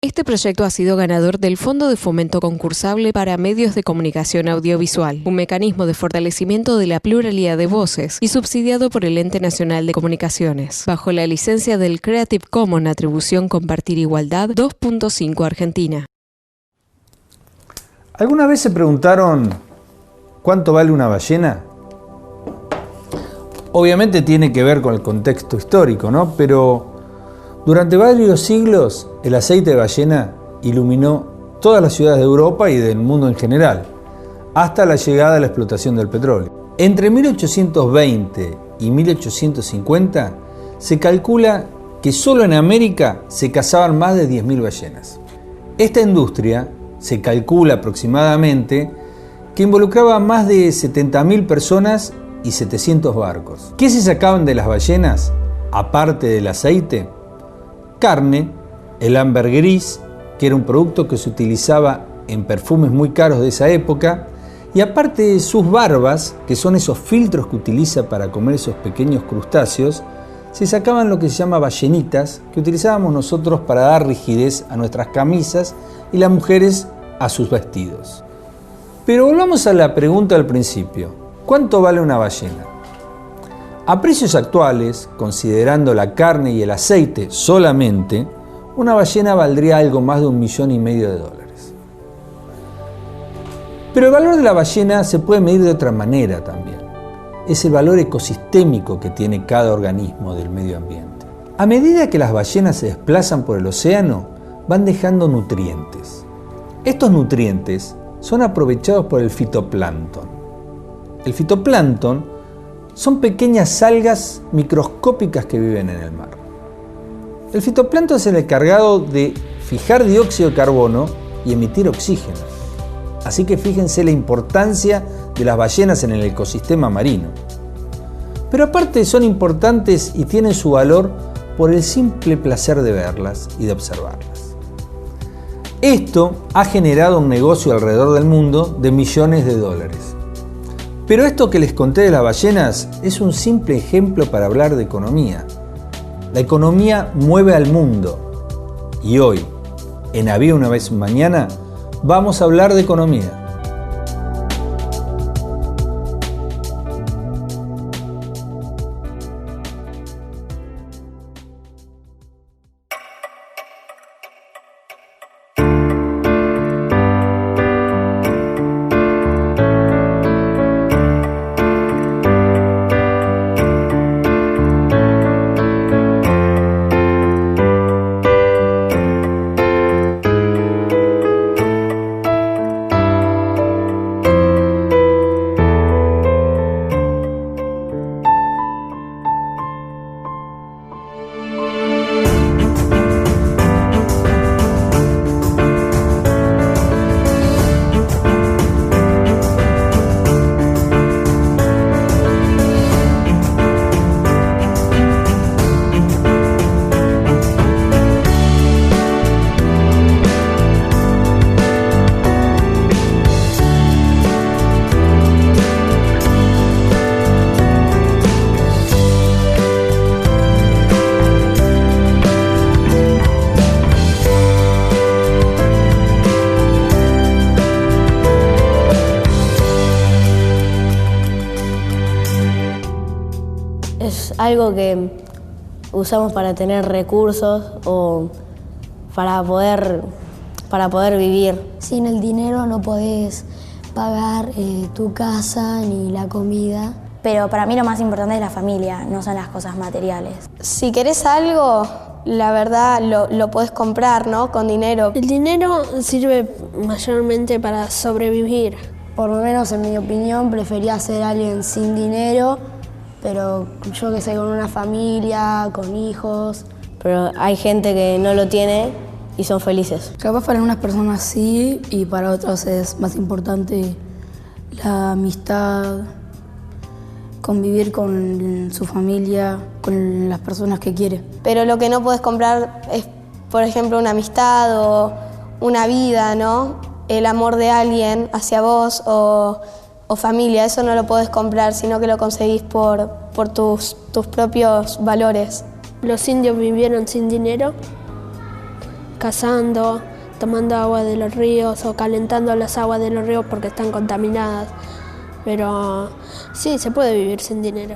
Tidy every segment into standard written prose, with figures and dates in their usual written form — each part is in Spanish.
Este proyecto ha sido ganador del Fondo de Fomento Concursable para Medios de Comunicación Audiovisual, un mecanismo de fortalecimiento de la pluralidad de voces y subsidiado por el Ente Nacional de Comunicaciones, bajo la licencia del Creative Commons Atribución Compartir Igualdad 2.5 Argentina. ¿Alguna vez se preguntaron cuánto vale una ballena? Obviamente tiene que ver con el contexto histórico, ¿no? Pero durante varios siglos el aceite de ballena iluminó todas las ciudades de Europa y del mundo en general, hasta la llegada de la explotación del petróleo. Entre 1820 y 1850 se calcula que solo en América se cazaban más de 10.000 ballenas. Esta industria se calcula aproximadamente que involucraba a más de 70.000 personas y 700 barcos. ¿Qué se sacaban de las ballenas, aparte del aceite? Carne, el ámbar gris, que era un producto que se utilizaba en perfumes muy caros de esa época, y aparte de sus barbas, que son esos filtros que utiliza para comer esos pequeños crustáceos, se sacaban lo que se llama ballenitas, que utilizábamos nosotros para dar rigidez a nuestras camisas y las mujeres a sus vestidos. Pero volvamos a la pregunta del principio: ¿cuánto vale una ballena? A precios actuales, considerando la carne y el aceite solamente, una ballena valdría algo más de $1,5 millones de dólares. Pero el valor de la ballena se puede medir de otra manera también. Es el valor ecosistémico que tiene cada organismo del medio ambiente. A medida que las ballenas se desplazan por el océano, van dejando nutrientes. Estos nutrientes son aprovechados por el fitoplancton. El fitoplancton son pequeñas algas microscópicas que viven en el mar. El fitoplancton es el encargado de fijar dióxido de carbono y emitir oxígeno. Así que fíjense la importancia de las ballenas en el ecosistema marino. Pero aparte son importantes y tienen su valor por el simple placer de verlas y de observarlas. Esto ha generado un negocio alrededor del mundo de millones de dólares. Pero esto que les conté de las ballenas es un simple ejemplo para hablar de economía. La economía mueve al mundo. Y hoy, en Había una vez mañana, vamos a hablar de economía. Es algo que usamos para tener recursos o para poder vivir. Sin el dinero no podés pagar tu casa ni la comida. Pero para mí lo más importante es la familia, no son las cosas materiales. Si querés algo, la verdad lo podés comprar, ¿no? Con dinero. El dinero sirve mayormente para sobrevivir. Por lo menos en mi opinión prefería ser alguien sin dinero, pero yo que sé, con una familia, con hijos. Pero hay gente que no lo tiene y son felices. Capaz para unas personas sí y para otras es más importante la amistad, convivir con su familia, con las personas que quiere. Pero lo que no podés comprar es, por ejemplo, una amistad o una vida, ¿no? El amor de alguien hacia vos o familia, eso no lo podés comprar, sino que lo conseguís por tus propios valores. Los indios vivieron sin dinero cazando, tomando agua de los ríos o calentando las aguas de los ríos porque están contaminadas. Pero sí, se puede vivir sin dinero.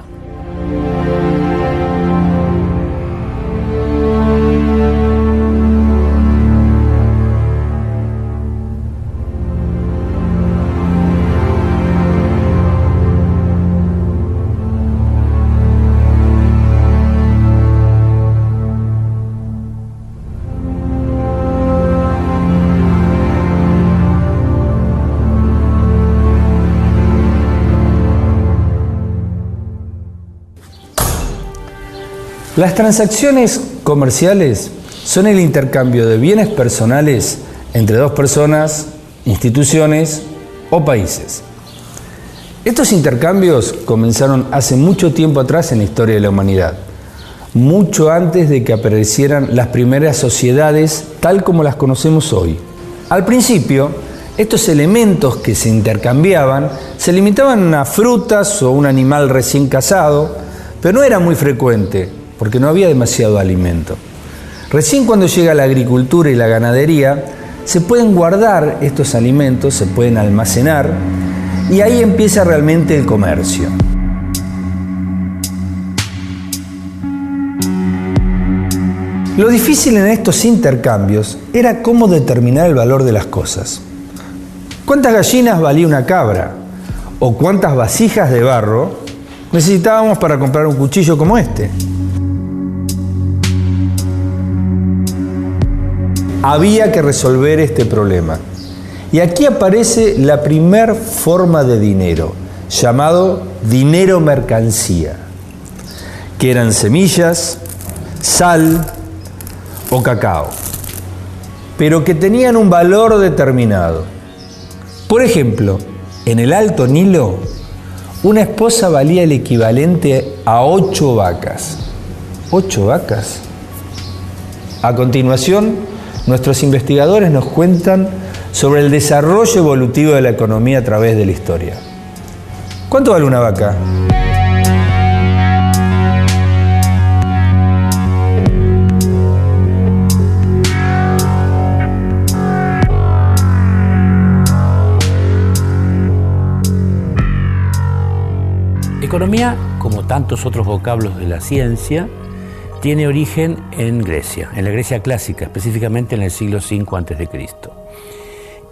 Las transacciones comerciales son el intercambio de bienes personales entre dos personas, instituciones o países. Estos intercambios comenzaron hace mucho tiempo atrás en la historia de la humanidad, mucho antes de que aparecieran las primeras sociedades tal como las conocemos hoy. Al principio, estos elementos que se intercambiaban se limitaban a frutas o un animal recién cazado, pero no era muy frecuente, porque no había demasiado alimento. Recién cuando llega la agricultura y la ganadería, se pueden guardar estos alimentos, se pueden almacenar, y ahí empieza realmente el comercio. Lo difícil en estos intercambios era cómo determinar el valor de las cosas. ¿Cuántas gallinas valía una cabra? ¿O cuántas vasijas de barro necesitábamos para comprar un cuchillo como este? Había que resolver este problema. Y aquí aparece la primer forma de dinero, llamado dinero mercancía, que eran semillas, sal o cacao, pero que tenían un valor determinado. Por ejemplo, en el Alto Nilo, una esposa valía el equivalente a 8 vacas. ¿8 vacas? A continuación, nuestros investigadores nos cuentan sobre el desarrollo evolutivo de la economía a través de la historia. ¿Cuánto vale una vaca? Economía, como tantos otros vocablos de la ciencia, tiene origen en Grecia, en la Grecia clásica, específicamente en el siglo V a.C.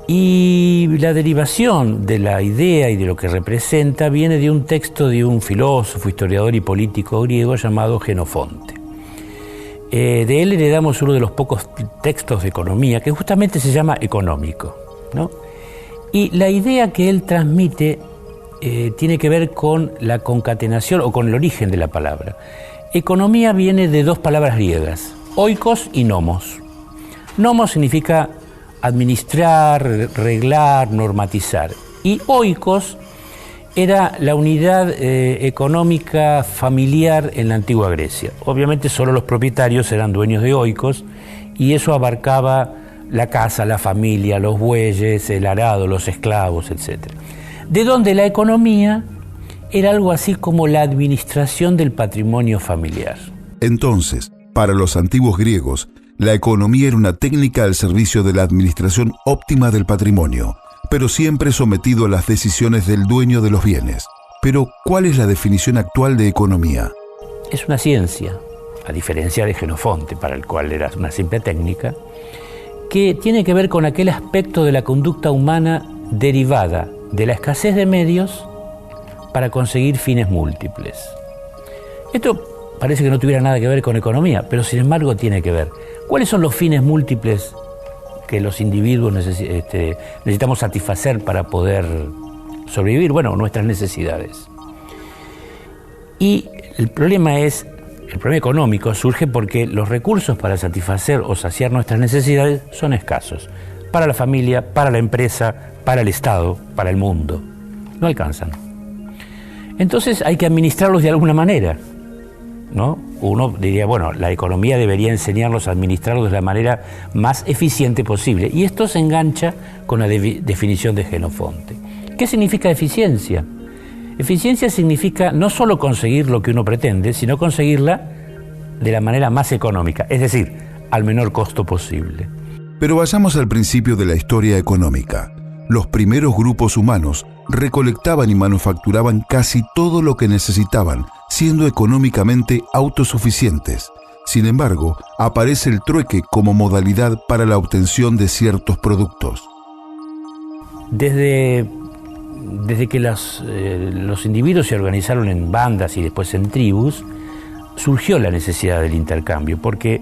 Y la derivación de la idea y de lo que representa viene de un texto de un filósofo, historiador y político griego llamado Jenofonte. De él heredamos uno de los pocos textos de economía que justamente se llama Económico, ¿no? Y la idea que él transmite tiene que ver con la concatenación o con el origen de la palabra. Economía viene de dos palabras griegas, oikos y nomos. Nomos significa administrar, reglar, normatizar. Y oikos era la unidad económica familiar en la antigua Grecia. Obviamente solo los propietarios eran dueños de oikos y eso abarcaba la casa, la familia, los bueyes, el arado, los esclavos, etc. De donde la economía era algo así como la administración del patrimonio familiar. Entonces, para los antiguos griegos, la economía era una técnica al servicio de la administración óptima del patrimonio, pero siempre sometido a las decisiones del dueño de los bienes. Pero, ¿cuál es la definición actual de economía? Es una ciencia, a diferencia de Jenofonte, para el cual era una simple técnica, que tiene que ver con aquel aspecto de la conducta humana derivada de la escasez de medios para conseguir fines múltiples. Esto parece que no tuviera nada que ver con economía, pero sin embargo tiene que ver. ¿Cuáles son los fines múltiples que los individuos necesitamos satisfacer para poder sobrevivir? Bueno, nuestras necesidades. Y el problema económico surge porque los recursos para satisfacer o saciar nuestras necesidades son escasos. Para la familia, para la empresa, para el Estado, para el mundo. No alcanzan. Entonces hay que administrarlos de alguna manera, ¿no? Uno diría, bueno, la economía debería enseñarnos a administrarlos de la manera más eficiente posible. Y esto se engancha con la definición de Jenofonte. ¿Qué significa eficiencia? Eficiencia significa no solo conseguir lo que uno pretende, sino conseguirla de la manera más económica, es decir, al menor costo posible. Pero vayamos al principio de la historia económica. Los primeros grupos humanos recolectaban y manufacturaban casi todo lo que necesitaban, siendo económicamente autosuficientes. Sin embargo, aparece el trueque como modalidad para la obtención de ciertos productos. Desde que los individuos se organizaron en bandas y después en tribus, surgió la necesidad del intercambio, porque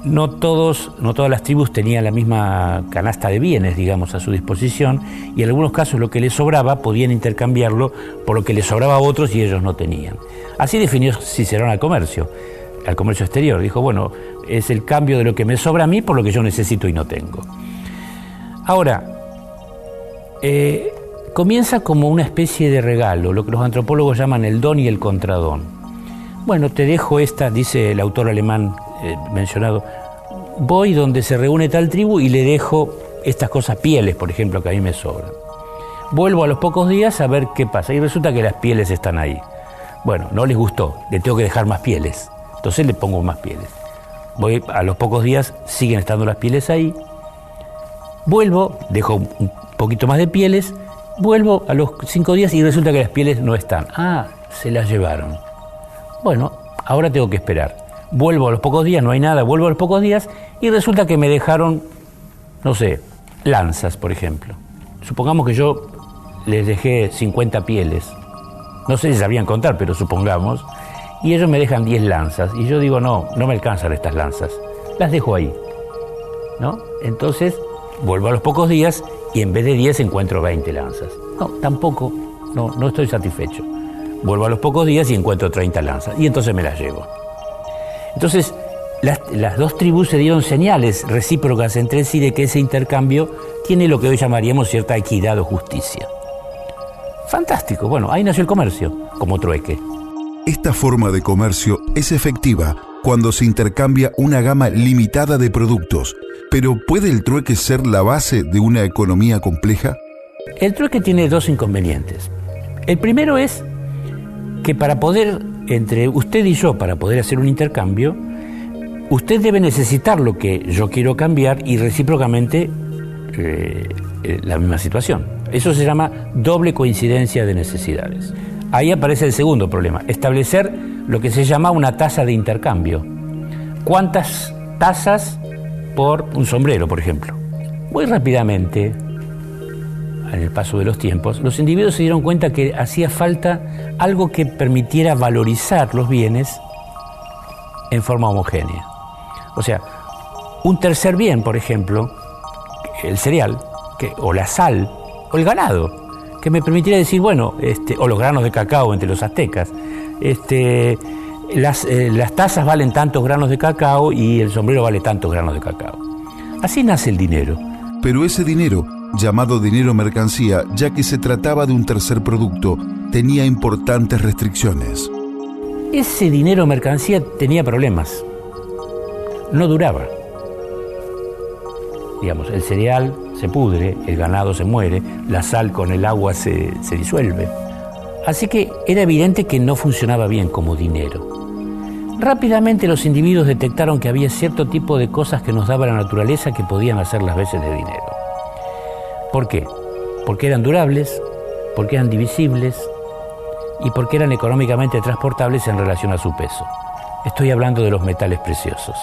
no todas las tribus tenían la misma canasta de bienes, digamos, a su disposición, y en algunos casos lo que les sobraba podían intercambiarlo por lo que les sobraba a otros y ellos no tenían. Así definió Cicerón al comercio exterior. Dijo, bueno, es el cambio de lo que me sobra a mí por lo que yo necesito y no tengo. Ahora, comienza como una especie de regalo, lo que los antropólogos llaman el don y el contradón. Bueno, te dejo esta, dice el autor alemán mencionado, voy donde se reúne tal tribu y le dejo estas cosas, pieles, por ejemplo, que a mí me sobran. Vuelvo a los pocos días a ver qué pasa y resulta que las pieles están ahí. Bueno, no les gustó, le tengo que dejar más pieles, entonces le pongo más pieles. Voy a los pocos días, siguen estando las pieles ahí. Vuelvo, dejo un poquito más de pieles, vuelvo a los 5 días y resulta que las pieles no están. Ah, se las llevaron. Bueno, ahora tengo que esperar. Vuelvo a los pocos días, no hay nada, vuelvo a los pocos días y resulta que me dejaron, no sé, lanzas, por ejemplo. Supongamos que yo les dejé 50 pieles. No sé si sabían contar, pero supongamos. Y ellos me dejan 10 lanzas. Y yo digo, no me alcanzan estas lanzas. Las dejo ahí, ¿no? Entonces, vuelvo a los pocos días y en vez de 10 encuentro 20 lanzas. No, tampoco, no estoy satisfecho. Vuelvo a los pocos días y encuentro 30 lanzas. Y entonces me las llevo. Entonces, las dos tribus se dieron señales recíprocas entre sí de que ese intercambio tiene lo que hoy llamaríamos cierta equidad o justicia. Fantástico. Bueno, ahí nació el comercio, como trueque. Esta forma de comercio es efectiva cuando se intercambia una gama limitada de productos, pero ¿puede el trueque ser la base de una economía compleja? El trueque tiene 2 inconvenientes. El primero es que entre usted y yo, para poder hacer un intercambio, usted debe necesitar lo que yo quiero cambiar y recíprocamente la misma situación. Eso se llama doble coincidencia de necesidades. Ahí aparece el segundo problema, establecer lo que se llama una tasa de intercambio. ¿Cuántas tasas por un sombrero, por ejemplo? Muy rápidamente, en el paso de los tiempos, los individuos se dieron cuenta que hacía falta algo que permitiera valorizar los bienes en forma homogénea. O sea, un tercer bien, por ejemplo, el cereal, o la sal, o el ganado, que me permitiera decir, bueno, o los granos de cacao entre los aztecas, las tazas valen tantos granos de cacao y el sombrero vale tantos granos de cacao. Así nace el dinero. Pero ese dinero, llamado dinero mercancía, ya que se trataba de un tercer producto, tenía importantes restricciones. Ese dinero mercancía tenía problemas. No duraba. Digamos, el cereal se pudre, el ganado se muere, la sal con el agua se disuelve. Así que era evidente que no funcionaba bien como dinero. Rápidamente los individuos detectaron que había cierto tipo de cosas que nos daba la naturaleza que podían hacer las veces de dinero. ¿Por qué? Porque eran durables, porque eran divisibles y porque eran económicamente transportables en relación a su peso. Estoy hablando de los metales preciosos.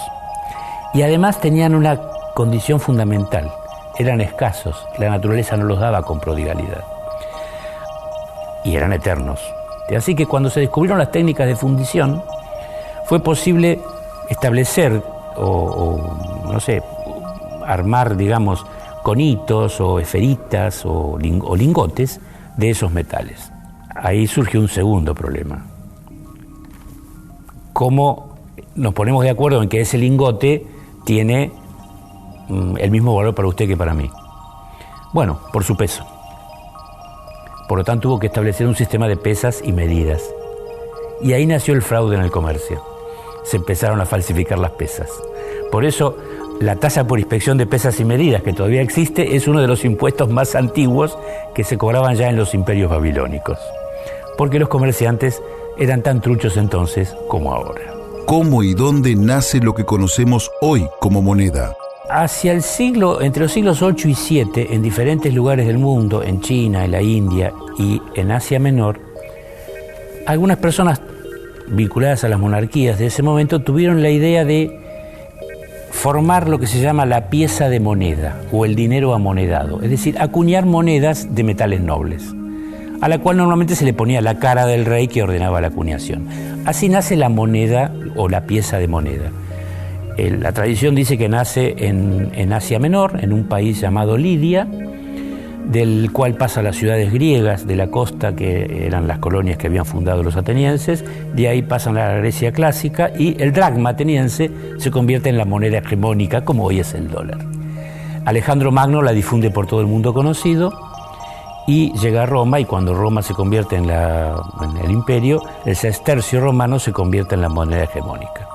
Y además tenían una condición fundamental, eran escasos, la naturaleza no los daba con prodigalidad. Y eran eternos. Así que cuando se descubrieron las técnicas de fundición, fue posible establecer armar, digamos, conitos o esferitas o lingotes de esos metales. Ahí surgió un segundo problema. ¿Cómo nos ponemos de acuerdo en que ese lingote tiene el mismo valor para usted que para mí? Bueno, por su peso. Por lo tanto, hubo que establecer un sistema de pesas y medidas. Y ahí nació el fraude en el comercio. Se empezaron a falsificar las pesas. Por eso, la tasa por inspección de pesas y medidas, que todavía existe, es uno de los impuestos más antiguos que se cobraban ya en los imperios babilónicos. Porque los comerciantes eran tan truchos entonces como ahora. ¿Cómo y dónde nace lo que conocemos hoy como moneda? Entre los siglos 8 y 7, en diferentes lugares del mundo, en China, en la India y en Asia Menor, algunas personas vinculadas a las monarquías de ese momento tuvieron la idea de formar lo que se llama la pieza de moneda o el dinero amonedado, es decir, acuñar monedas de metales nobles, a la cual normalmente se le ponía la cara del rey que ordenaba la acuñación. Así nace la moneda o la pieza de moneda. La tradición dice que nace en Asia Menor, en un país llamado Lidia, del cual pasan las ciudades griegas de la costa, que eran las colonias que habían fundado los atenienses, de ahí pasan a la Grecia clásica y el dracma ateniense se convierte en la moneda hegemónica como hoy es el dólar. Alejandro Magno la difunde por todo el mundo conocido y llega a Roma, y cuando Roma se convierte en el imperio, el sestercio romano se convierte en la moneda hegemónica.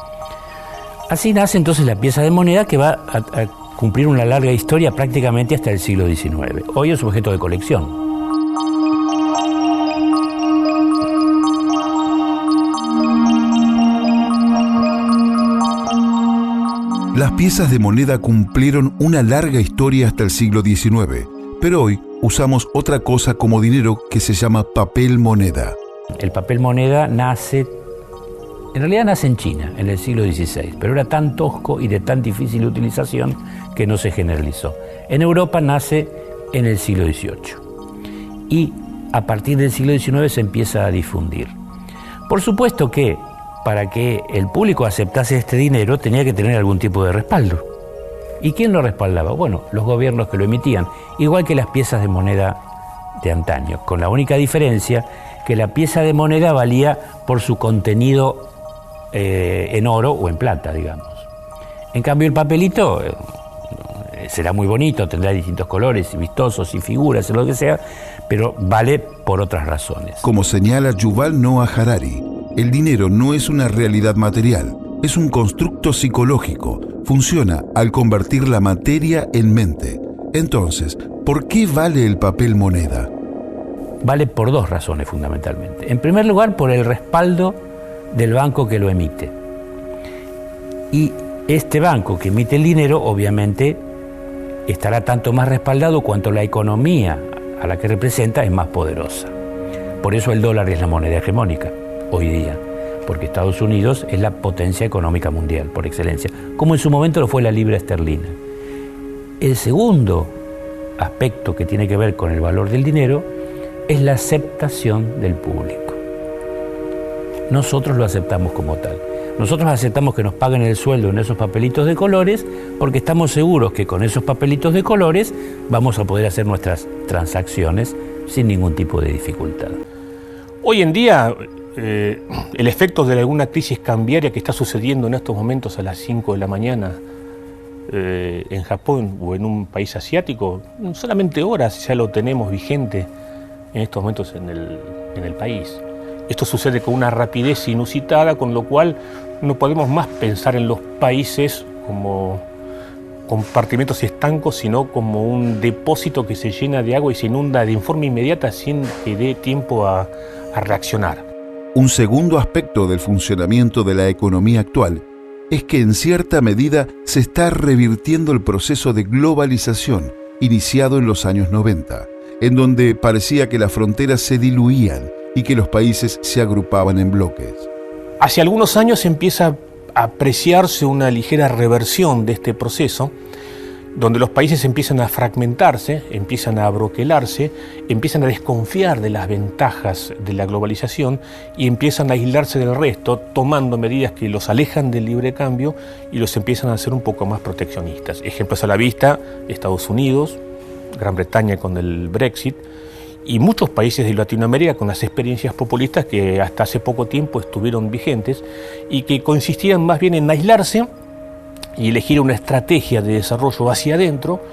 Así nace entonces la pieza de moneda, que va a cumplir una larga historia prácticamente hasta el siglo XIX. Hoy es objeto de colección. Las piezas de moneda cumplieron una larga historia hasta el siglo XIX, pero hoy usamos otra cosa como dinero que se llama papel moneda. El papel moneda en realidad nace en China, en el siglo XVI, pero era tan tosco y de tan difícil utilización que no se generalizó. En Europa nace en el siglo XVIII y a partir del siglo XIX se empieza a difundir. Por supuesto que para que el público aceptase este dinero tenía que tener algún tipo de respaldo. ¿Y quién lo respaldaba? Bueno, los gobiernos que lo emitían, igual que las piezas de moneda de antaño, con la única diferencia que la pieza de moneda valía por su contenido en oro o en plata, digamos. En cambio el papelito será muy bonito, tendrá distintos colores y vistosos y figuras, lo que sea, pero vale por otras razones. Como señala Yuval Noah Harari, el dinero no es una realidad material, es un constructo psicológico, funciona al convertir la materia en mente. Entonces, ¿por qué vale el papel moneda? Vale por dos razones fundamentalmente. En primer lugar, por el respaldo del banco que lo emite. Y este banco que emite el dinero, obviamente, estará tanto más respaldado cuanto la economía a la que representa es más poderosa. Por eso el dólar es la moneda hegemónica hoy día, porque Estados Unidos es la potencia económica mundial por excelencia, como en su momento lo fue la libra esterlina. El segundo aspecto que tiene que ver con el valor del dinero es la aceptación del público. Nosotros lo aceptamos como tal. Nosotros aceptamos que nos paguen el sueldo en esos papelitos de colores porque estamos seguros que con esos papelitos de colores vamos a poder hacer nuestras transacciones sin ningún tipo de dificultad. Hoy en día, el efecto de alguna crisis cambiaria que está sucediendo en estos momentos a las 5 de la mañana en Japón o en un país asiático, solamente horas ya lo tenemos vigente en estos momentos en el país. Esto sucede con una rapidez inusitada, con lo cual no podemos más pensar en los países como compartimentos estancos, sino como un depósito que se llena de agua y se inunda de forma inmediata sin que dé tiempo a reaccionar. Un segundo aspecto del funcionamiento de la economía actual es que en cierta medida se está revirtiendo el proceso de globalización iniciado en los años 90, en donde parecía que las fronteras se diluían y que los países se agrupaban en bloques. Hace algunos años empieza a apreciarse una ligera reversión de este proceso, donde los países empiezan a fragmentarse, empiezan a abroquelarse, empiezan a desconfiar de las ventajas de la globalización y empiezan a aislarse del resto, tomando medidas que los alejan del libre cambio y los empiezan a hacer un poco más proteccionistas. Ejemplos a la vista: Estados Unidos, Gran Bretaña con el Brexit, y muchos países de Latinoamérica con las experiencias populistas que hasta hace poco tiempo estuvieron vigentes y que consistían más bien en aislarse y elegir una estrategia de desarrollo hacia adentro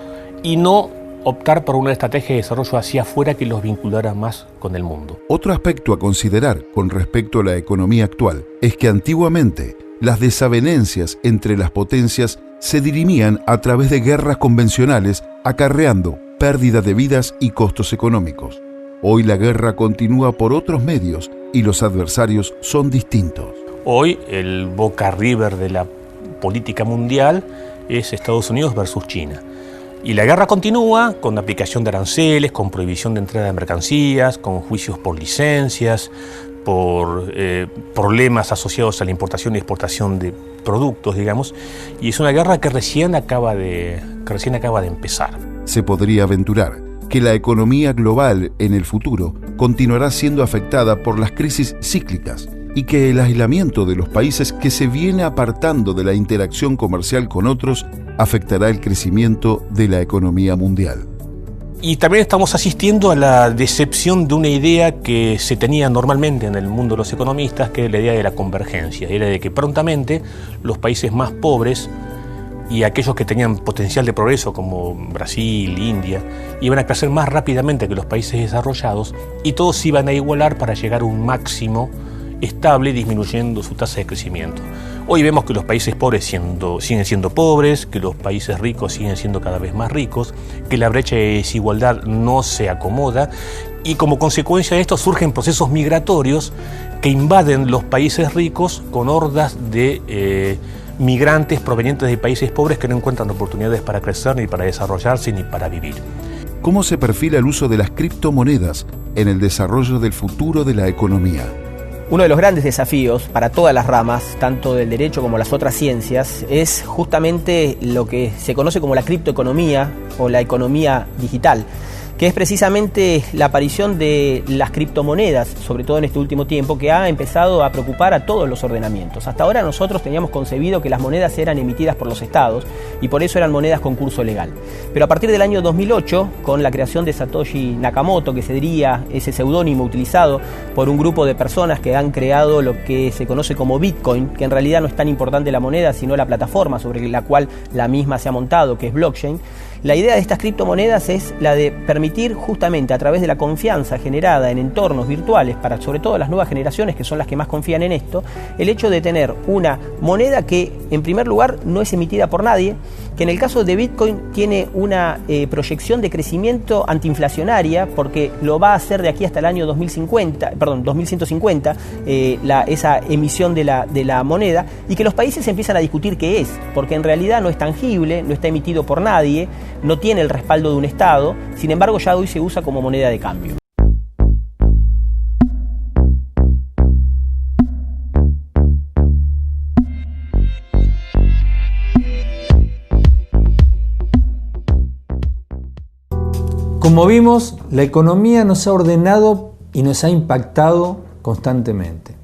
y no optar por una estrategia de desarrollo hacia afuera que los vinculara más con el mundo. Otro aspecto a considerar con respecto a la economía actual es que antiguamente las desavenencias entre las potencias se dirimían a través de guerras convencionales, acarreando pérdida de vidas y costos económicos. Hoy la guerra continúa por otros medios y los adversarios son distintos. Hoy el Boca River de la política mundial es Estados Unidos versus China. Y la guerra continúa con aplicación de aranceles, con prohibición de entrada de mercancías, con juicios por licencias, por problemas asociados a la importación y exportación de productos, digamos, y es una guerra que recién acaba de empezar. Se podría aventurar que la economía global en el futuro continuará siendo afectada por las crisis cíclicas y que el aislamiento de los países que se viene apartando de la interacción comercial con otros afectará el crecimiento de la economía mundial. Y también estamos asistiendo a la decepción de una idea que se tenía normalmente en el mundo de los economistas, que es la idea de la convergencia, la idea de que prontamente los países más pobres y aquellos que tenían potencial de progreso, como Brasil, India, iban a crecer más rápidamente que los países desarrollados y todos se iban a igualar para llegar a un máximo estable, disminuyendo su tasa de crecimiento. Hoy vemos que los países pobres siguen siendo pobres, que los países ricos siguen siendo cada vez más ricos, que la brecha de desigualdad no se acomoda y como consecuencia de esto surgen procesos migratorios que invaden los países ricos con hordas de migrantes provenientes de países pobres que no encuentran oportunidades para crecer, ni para desarrollarse, ni para vivir. ¿Cómo se perfila el uso de las criptomonedas en el desarrollo del futuro de la economía? Uno de los grandes desafíos para todas las ramas, tanto del derecho como las otras ciencias, es justamente lo que se conoce como la criptoeconomía o la economía digital, que es precisamente la aparición de las criptomonedas, sobre todo en este último tiempo, que ha empezado a preocupar a todos los ordenamientos. Hasta ahora nosotros teníamos concebido que las monedas eran emitidas por los estados y por eso eran monedas con curso legal. Pero a partir del año 2008, con la creación de Satoshi Nakamoto, que sería ese seudónimo utilizado por un grupo de personas que han creado lo que se conoce como Bitcoin, que en realidad no es tan importante la moneda, sino la plataforma sobre la cual la misma se ha montado, que es blockchain. La idea de estas criptomonedas es la de permitir justamente a través de la confianza generada en entornos virtuales para sobre todo las nuevas generaciones, que son las que más confían en esto, el hecho de tener una moneda que en primer lugar no es emitida por nadie, que en el caso de Bitcoin tiene una proyección de crecimiento antiinflacionaria porque lo va a hacer de aquí hasta el año 2150 esa emisión de la moneda, y que los países empiezan a discutir qué es, porque en realidad no es tangible, no está emitido por nadie, no tiene el respaldo de un Estado, sin embargo ya hoy se usa como moneda de cambio. Como vimos, la economía nos ha ordenado y nos ha impactado constantemente.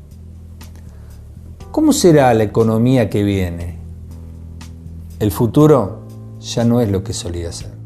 ¿Cómo será la economía que viene? El futuro ya no es lo que solía ser.